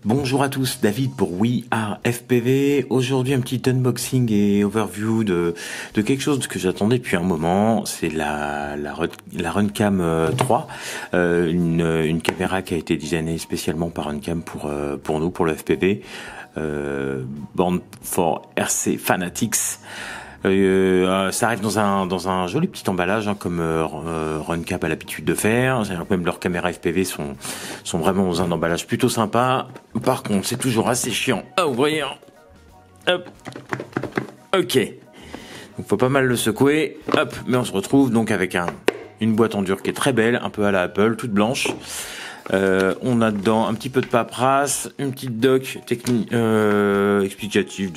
Bonjour à tous, David pour We Are FPV. Aujourd'hui un petit unboxing et overview de quelque chose que j'attendais depuis un moment. C'est la Runcam 3, une caméra qui a été designée spécialement par Runcam pour nous, pour le FPV. Born for RC Fanatics. Ça arrive dans un joli petit emballage, comme Runcam a l'habitude de faire. Même leurs caméras FPV sont vraiment dans un emballage plutôt sympa. Par contre, c'est toujours assez chiant à ouvrir. Hop. Ok. Donc faut pas mal le secouer. Hop. Mais on se retrouve donc avec une boîte en dur qui est très belle, un peu à la Apple, toute blanche. On a dedans un petit peu de paperasse, une petite doc technique explicative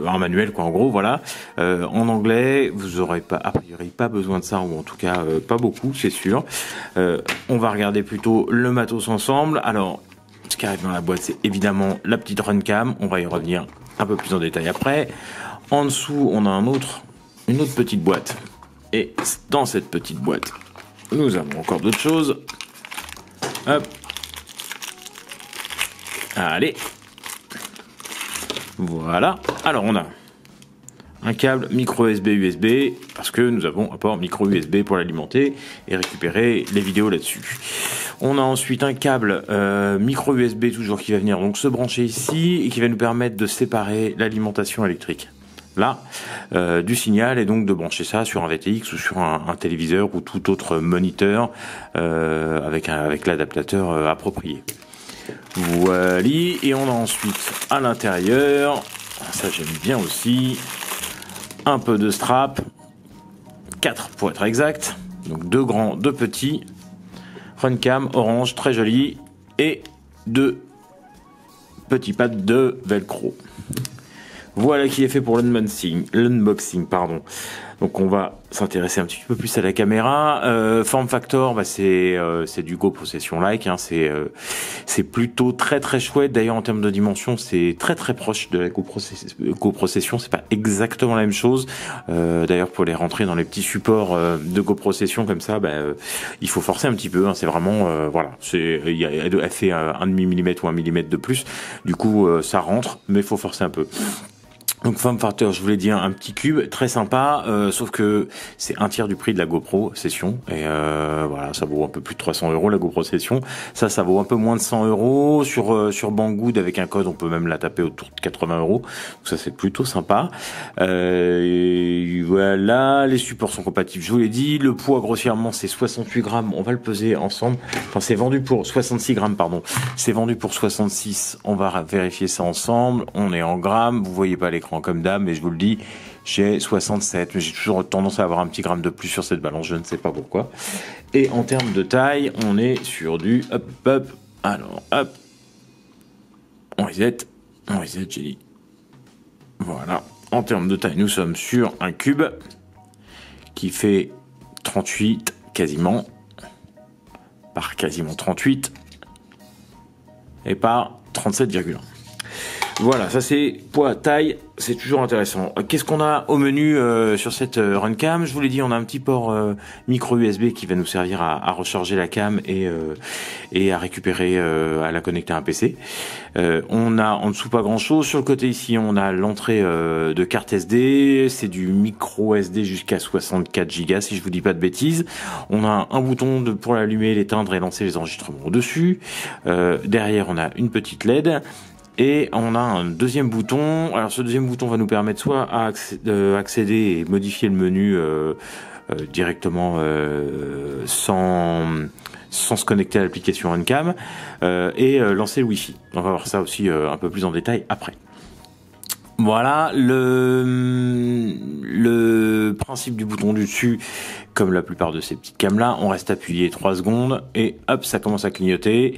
un manuel quoi en gros, voilà, en anglais. Vous aurez pas a priori pas besoin de ça, ou en tout cas pas beaucoup, c'est sûr. On va regarder plutôt le matos ensemble. Alors ce qui arrive dans la boîte, c'est évidemment la petite Runcam, on va y revenir un peu plus en détail après. En dessous on a une autre petite boîte, et dans cette petite boîte nous avons encore d'autres choses. Hop. Allez. Voilà. Alors on a un câble micro USB, parce que nous avons un port micro USB pour l'alimenter et récupérer les vidéos là-dessus. On a ensuite un câble micro USB toujours qui va venir donc se brancher ici et qui va nous permettre de séparer l'alimentation électrique là du signal, et donc de brancher ça sur un VTX ou sur un téléviseur ou tout autre moniteur avec l'adaptateur approprié. Voilà. Et on a ensuite à l'intérieur, ça j'aime bien aussi, un peu de strap, 4 pour être exact, donc 2 grands, 2 petits, Runcam orange très joli, et 2 petits pads de velcro. Voilà qui est fait pour l'unboxing, pardon. Donc on va s'intéresser un petit peu plus à la caméra. Form factor, c'est du GoPro Session like, c'est plutôt très très chouette. D'ailleurs en termes de dimension, c'est très très proche de la GoPro Session. C'est pas exactement la même chose. D'ailleurs pour les rentrer dans les petits supports de GoPro Session comme ça, il faut forcer un petit peu. C'est vraiment voilà. Elle fait 1,5 mm ou 1 mm de plus. Du coup ça rentre, mais il faut forcer un peu. Donc form factor, je vous l'ai dit, un petit cube très sympa, sauf que c'est un tiers du prix de la GoPro Session, et voilà, ça vaut un peu plus de 300 € la GoPro Session. Ça vaut un peu moins de 100 € sur Banggood. Avec un code on peut même la taper autour de 80 €. Donc ça c'est plutôt sympa. Voilà, les supports sont compatibles, je vous l'ai dit. Le poids grossièrement c'est 68 grammes, on va le peser ensemble. Enfin c'est vendu pour 66 grammes, pardon. C'est vendu pour 66, on va vérifier ça ensemble. On est en grammes, vous voyez pas l'écran comme d'hab, mais je vous le dis, j'ai 67, mais j'ai toujours tendance à avoir un petit gramme de plus sur cette balance, je ne sais pas pourquoi. Et en termes de taille, on est sur du hop, alors hop, on reset, j'ai dit. Voilà, en termes de taille, nous sommes sur un cube qui fait 38 quasiment, par quasiment 38, et par 37,1. Voilà, ça c'est poids, taille, c'est toujours intéressant. Qu'est-ce qu'on a au menu sur cette Runcam? Je vous l'ai dit, on a un petit port micro USB qui va nous servir à recharger la cam et à récupérer, à la connecter à un PC. On a en dessous pas grand chose. Sur le côté ici, on a l'entrée de carte SD. C'est du micro SD jusqu'à 64 Go si je vous dis pas de bêtises. On a un bouton pour l'allumer, l'éteindre et lancer les enregistrements au-dessus. Derrière, on a une petite LED. Et on a un deuxième bouton. Alors ce deuxième bouton va nous permettre soit accéder et modifier le menu directement sans se connecter à l'application Runcam, et lancer le Wi-Fi. On va voir ça aussi un peu plus en détail après. Voilà le principe du bouton du dessus. Comme la plupart de ces petites cams là, on reste appuyé 3 secondes et hop, ça commence à clignoter.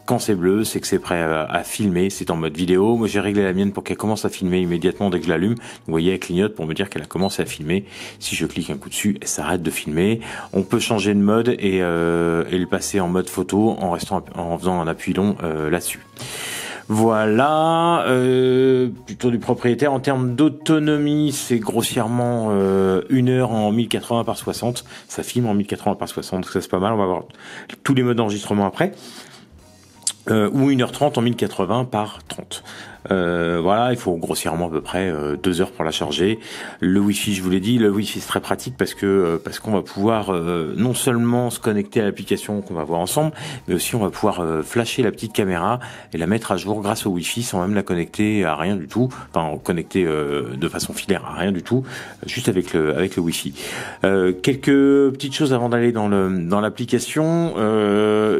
Quand c'est bleu, c'est que c'est prêt à filmer, c'est en mode vidéo. Moi j'ai réglé la mienne pour qu'elle commence à filmer immédiatement dès que je l'allume. Vous voyez, elle clignote pour me dire qu'elle a commencé à filmer. Si je clique un coup dessus, elle s'arrête de filmer. On peut changer de mode et le passer en mode photo en faisant un appui long là-dessus. Voilà, plutôt du propriétaire. En termes d'autonomie, c'est grossièrement 1 heure en 1080 par 60. Ça filme en 1080 par 60, donc ça c'est pas mal. On va voir tous les modes d'enregistrement après. ou 1h30 en 1080 par 30. Voilà, il faut grossièrement à peu près 2 heures pour la charger. Le Wi-Fi, je vous l'ai dit, le Wi-Fi c'est très pratique parce qu'on va pouvoir non seulement se connecter à l'application qu'on va voir ensemble, mais aussi on va pouvoir flasher la petite caméra et la mettre à jour grâce au Wi-Fi sans même la connecter à rien du tout, enfin connecter de façon filaire à rien du tout, juste avec le Wi-Fi. Quelques petites choses avant d'aller dans l'application.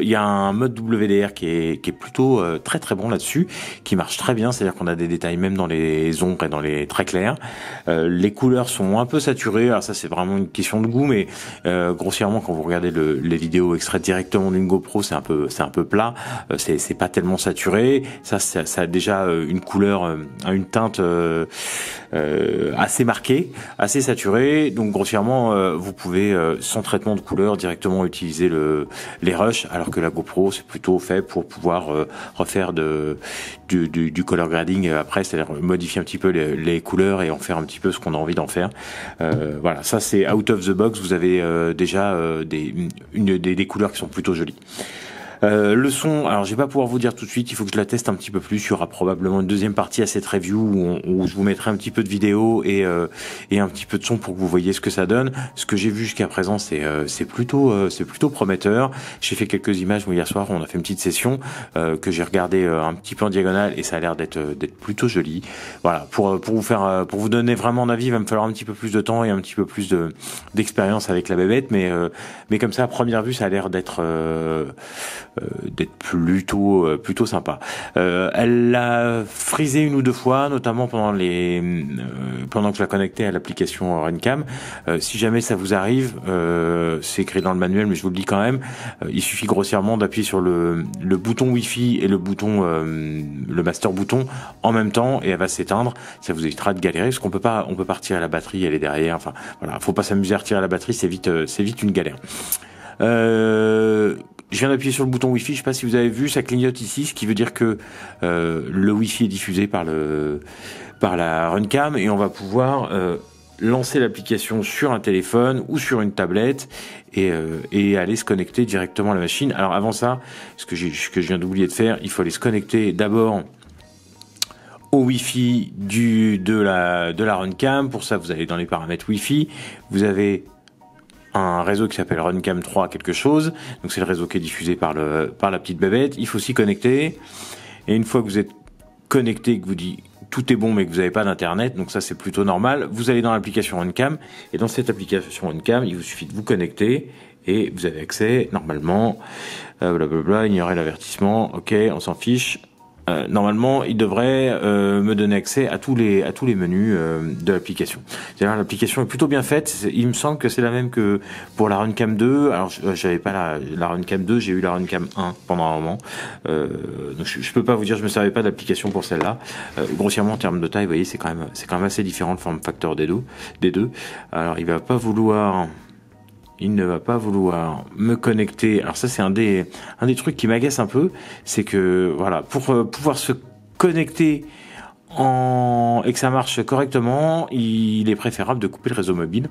Il y a un mode WDR qui est plutôt très très bon là-dessus, qui marche très bien. C'est-à-dire qu'on a des détails même dans les ombres et dans les traits clairs. Les couleurs sont un peu saturées. Alors ça, c'est vraiment une question de goût, mais grossièrement, quand vous regardez les vidéos extraites directement d'une GoPro, c'est un peu plat. C'est pas tellement saturé. Ça a déjà une couleur, une teinte assez marquée, assez saturée. Donc grossièrement, vous pouvez sans traitement de couleur directement utiliser les rushs, alors que la GoPro c'est plutôt fait pour pouvoir refaire du color grading après, c'est-à-dire modifier un petit peu les couleurs et en faire un petit peu ce qu'on a envie d'en faire. Voilà, ça c'est out of the box. Vous avez déjà des couleurs qui sont plutôt jolies. Le son, alors je vais pas pouvoir vous dire tout de suite, il faut que je la teste un petit peu plus. Il y aura probablement une deuxième partie à cette review où je vous mettrai un petit peu de vidéo et un petit peu de son pour que vous voyez ce que ça donne. Ce que j'ai vu jusqu'à présent, c'est plutôt prometteur. J'ai fait quelques images hier soir, on a fait une petite session que j'ai regardé un petit peu en diagonale et ça a l'air d'être plutôt joli. Voilà, pour vous donner vraiment un avis, il va me falloir un petit peu plus de temps et un petit peu plus d'expérience avec la bébête, mais comme ça à première vue, ça a l'air d'être plutôt sympa. Elle l'a frisé une ou deux fois, notamment pendant que je la connectais à l'application Runcam. Si jamais ça vous arrive, c'est écrit dans le manuel, mais je vous le dis quand même, il suffit grossièrement d'appuyer sur le bouton Wi-Fi et le master bouton en même temps et elle va s'éteindre. Ça vous évitera de galérer parce qu'on peut pas retirer la batterie, elle est derrière. Enfin voilà, faut pas s'amuser à retirer la batterie, c'est vite une galère. Je viens d'appuyer sur le bouton Wi-Fi, je sais pas si vous avez vu, ça clignote ici, ce qui veut dire que le Wi-Fi est diffusé par la Runcam et on va pouvoir lancer l'application sur un téléphone ou sur une tablette et aller se connecter directement à la machine. Alors avant ça, ce que je viens d'oublier de faire, il faut aller se connecter d'abord au Wi-Fi de la Runcam. Pour ça, vous allez dans les paramètres Wi-Fi, vous avez un réseau qui s'appelle Runcam 3 quelque chose, donc c'est le réseau qui est diffusé par la petite bébête. Il faut s'y connecter et une fois que vous êtes connecté, que vous dites tout est bon mais que vous n'avez pas d'internet, donc ça c'est plutôt normal, vous allez dans l'application Runcam et dans cette application Runcam il vous suffit de vous connecter et vous avez accès normalement blablabla, ignorer l'avertissement, ok, on s'en fiche. Normalement, il devrait me donner accès à tous les menus de l'application. C'est-à-dire l'application est plutôt bien faite. Il me semble que c'est la même que pour la Runcam 2. Alors, j'avais pas la Runcam 2, j'ai eu la Runcam 1 pendant un moment. Donc, je peux pas vous dire, je me servais pas d'application pour celle-là. Grossièrement, en termes de taille, vous voyez, c'est quand même assez différent le form factor des deux. Alors, il ne va pas vouloir me connecter. Alors ça, c'est un des trucs qui m'agace un peu, c'est que voilà, pour pouvoir se connecter et que ça marche correctement, il est préférable de couper le réseau mobile.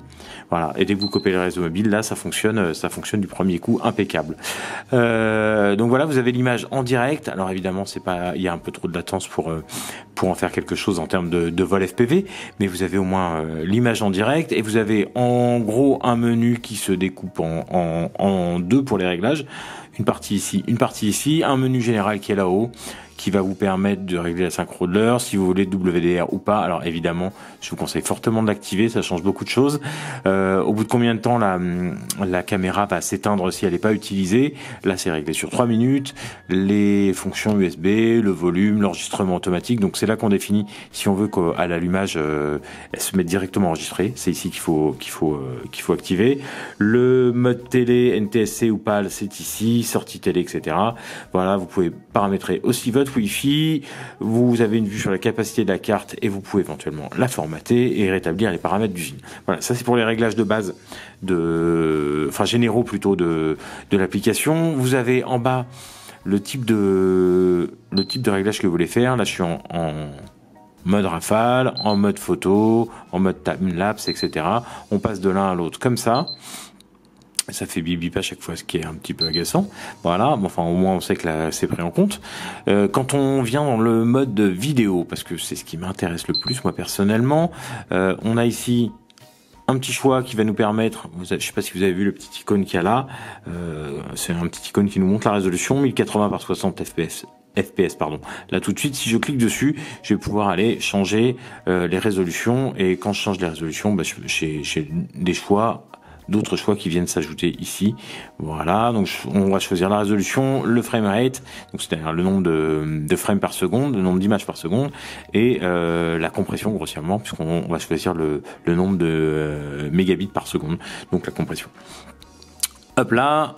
Voilà. Et dès que vous coupez le réseau mobile, là, ça fonctionne du premier coup, impeccable. Donc voilà, vous avez l'image en direct. Alors évidemment, il y a un peu trop de latence pour en faire quelque chose en termes de vol FPV, mais vous avez au moins l'image en direct et vous avez en gros un menu qui se découpe en deux pour les réglages. Une partie ici, un menu général qui est là-haut, qui va vous permettre de régler la synchro de l'heure, si vous voulez WDR ou pas. Alors évidemment, je vous conseille fortement de l'activer, ça change beaucoup de choses. Au bout de combien de temps la caméra va s'éteindre si elle n'est pas utilisée? Là, c'est réglé sur 3 minutes. Les fonctions USB, le volume, l'enregistrement automatique. Donc c'est là qu'on définit si on veut qu'à l'allumage, elle se mette directement enregistrée. C'est ici qu'il faut activer. Le mode télé, NTSC ou PAL, c'est ici. Sortie télé, etc. Voilà, vous pouvez paramétrer aussi votre Wi-Fi, vous avez une vue sur la capacité de la carte et vous pouvez éventuellement la formater et rétablir les paramètres d'usine. Voilà, ça c'est pour les réglages de base généraux plutôt de l'application. Vous avez en bas le type de réglage que vous voulez faire. Là, je suis en mode rafale, en mode photo, en mode time-lapse, etc. On passe de l'un à l'autre comme ça. Ça fait bip bip à chaque fois, ce qui est un petit peu agaçant. Voilà, bon, enfin au moins on sait que là c'est pris en compte. Quand on vient dans le mode vidéo, parce que c'est ce qui m'intéresse le plus moi personnellement, on a ici un petit choix qui va nous permettre, je sais pas si vous avez vu le petit icône qu'il y a là, c'est un petit icône qui nous montre la résolution 1080 par 60 FPS pardon. Là tout de suite, si je clique dessus, je vais pouvoir aller changer les résolutions, et quand je change les résolutions, bah, j'ai des choix, d'autres choix qui viennent s'ajouter ici. Voilà, donc on va choisir la résolution, le framerate, donc c'est-à-dire le nombre de frames par seconde, le nombre d'images par seconde, et la compression grossièrement, puisqu'on va choisir le nombre de mégabits par seconde, donc la compression. Hop là,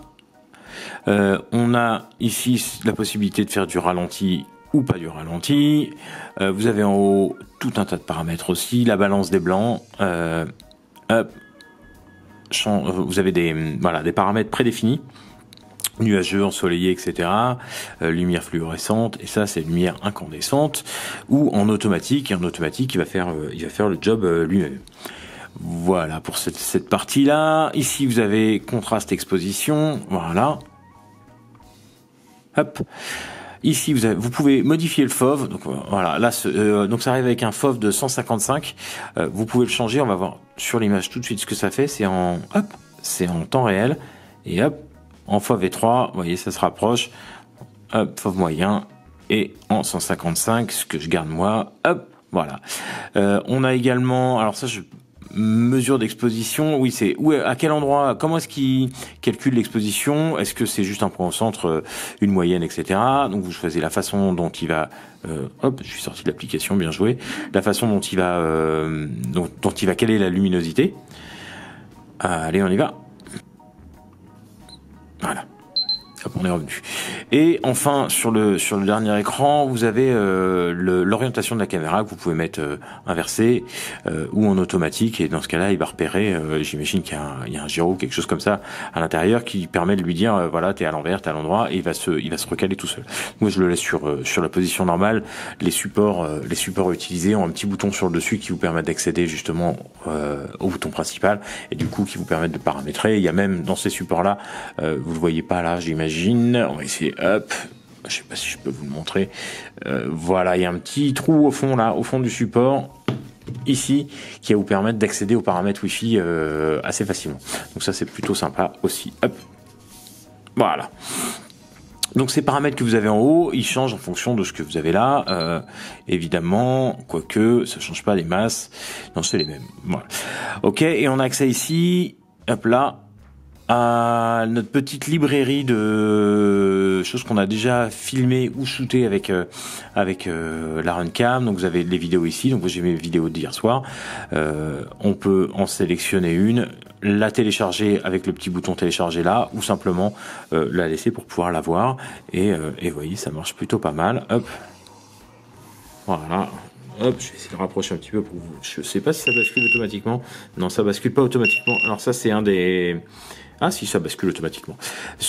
on a ici la possibilité de faire du ralenti ou pas du ralenti. Vous avez en haut tout un tas de paramètres aussi, la balance des blancs, hop. Vous avez des paramètres prédéfinis, nuageux, ensoleillé, etc. Lumière fluorescente, et ça c'est lumière incandescente, ou en automatique. Et en automatique, il va faire le job lui-même. Voilà pour cette partie-là. Ici, vous avez contraste exposition. Voilà. Hop. Ici, vous pouvez modifier le FOV. Donc voilà, là, donc ça arrive avec un FOV de 155. Vous pouvez le changer. On va voir sur l'image tout de suite ce que ça fait. C'est en temps réel. Et hop, en FOV 3, vous voyez, ça se rapproche. Hop, FOV moyen. Et en 155, ce que je garde moi. Hop, voilà. On a également, alors ça, mesure d'exposition, oui, c'est à quel endroit, comment est-ce qu'il calcule l'exposition? Est-ce que c'est juste un point au centre, une moyenne, etc. Donc vous choisissez la façon dont il va, hop, je suis sorti de l'application, bien joué. La façon dont il va, dont il va caler la luminosité. Allez, on y va. Voilà. Hop, on est revenu. Et enfin, sur le dernier écran, vous avez l'orientation de la caméra que vous pouvez mettre inversée ou en automatique. Et dans ce cas-là, il va repérer, j'imagine qu'il y a un gyro, quelque chose comme ça à l'intérieur qui permet de lui dire, voilà, t'es à l'envers, t'es à l'endroit, et il va se recaler tout seul. Moi, je le laisse sur la position normale. Les supports utilisés ont un petit bouton sur le dessus qui vous permet d'accéder justement au bouton principal, et du coup qui vous permettent de paramétrer. Il y a même dans ces supports-là, vous le voyez pas là, j'imagine. On va essayer, hop, je sais pas si je peux vous le montrer. Voilà, il y a un petit trou au fond là, au fond du support, ici, qui va vous permettre d'accéder aux paramètres Wi-Fi assez facilement. Donc ça c'est plutôt sympa aussi. Hop, voilà. Donc ces paramètres que vous avez en haut, ils changent en fonction de ce que vous avez là. Évidemment, quoique ça change pas les masses. Non, c'est les mêmes. Voilà. Ok, et on a accès ici, hop là, à notre petite librairie de choses qu'on a déjà filmées ou shootées avec la Runcam. Donc vous avez les vidéos ici. Donc j'ai mes vidéos d'hier soir. On peut en sélectionner une, la télécharger avec le petit bouton télécharger là, ou simplement la laisser pour pouvoir la voir. Et vous voyez, ça marche plutôt pas mal. Hop, voilà. Hop, je vais essayer de rapprocher un petit peu pour vous. Je sais pas si ça bascule automatiquement. Non, ça bascule pas automatiquement. Alors ça, c'est un des... Ah si, ça bascule automatiquement.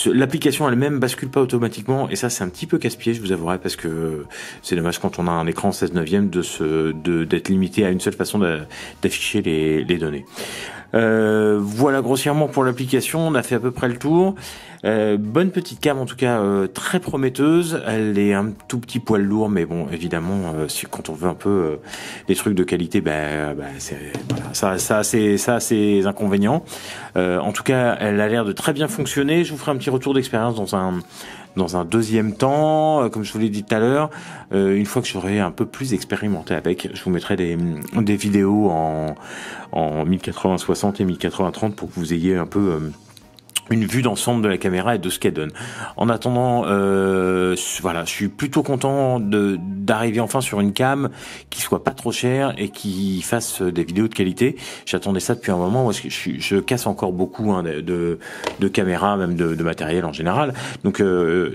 L'application elle-même bascule pas automatiquement, et ça c'est un petit peu casse-pied, je vous avouerai, parce que c'est dommage quand on a un écran 16/9 d'être limité à une seule façon d'afficher les données. Voilà grossièrement pour l'application, on a fait à peu près le tour. Bonne petite cam en tout cas, très prometteuse. Elle est un tout petit poil lourde, mais bon, évidemment, quand on veut un peu des trucs de qualité, voilà, ça a ses inconvénients. En tout cas, elle a l'air de très bien fonctionner. Je vous ferai un petit retour d'expérience dans un deuxième temps, comme je vous l'ai dit tout à l'heure. Une fois que j'aurai un peu plus expérimenté avec, je vous mettrai des vidéos en 1080-60 et 1080-30 pour que vous ayez un peu une vue d'ensemble de la caméra et de ce qu'elle donne. En attendant, voilà, je suis plutôt content d'arriver enfin sur une cam qui soit pas trop chère et qui fasse des vidéos de qualité. J'attendais ça depuis un moment, parce que je casse encore beaucoup de caméras, même de matériel en général. Donc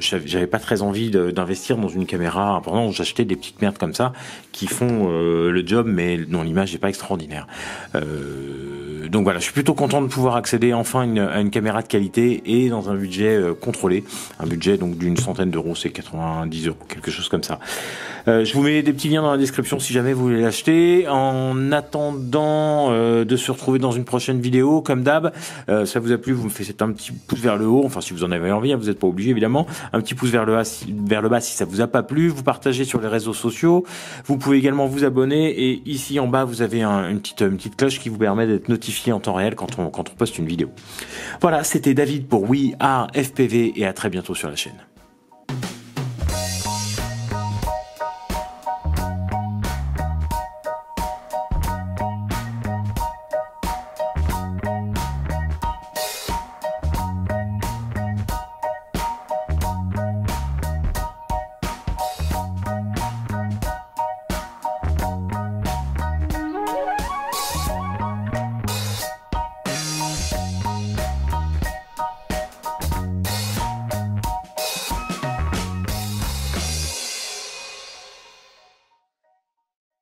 j'avais pas très envie d'investir dans une caméra importante. J'achetais des petites merdes comme ça qui font le job, mais dont l'image n'est pas extraordinaire. Donc voilà, je suis plutôt content de pouvoir accéder enfin à une caméra de qualité qualité et dans un budget contrôlé. Un budget donc d'une centaine d'euros, c'est 90 euros, quelque chose comme ça. Je vous mets des petits liens dans la description si jamais vous voulez l'acheter. En attendant de se retrouver dans une prochaine vidéo, comme d'hab, ça vous a plu, vous me faites un petit pouce vers le haut, enfin si vous en avez envie, hein, vous n'êtes pas obligé évidemment, un petit pouce vers le bas si ça vous a pas plu, vous partagez sur les réseaux sociaux, vous pouvez également vous abonner et ici en bas vous avez une petite cloche qui vous permet d'être notifié en temps réel quand on poste une vidéo. Voilà, c'était David pour We Are FPV et à très bientôt sur la chaîne.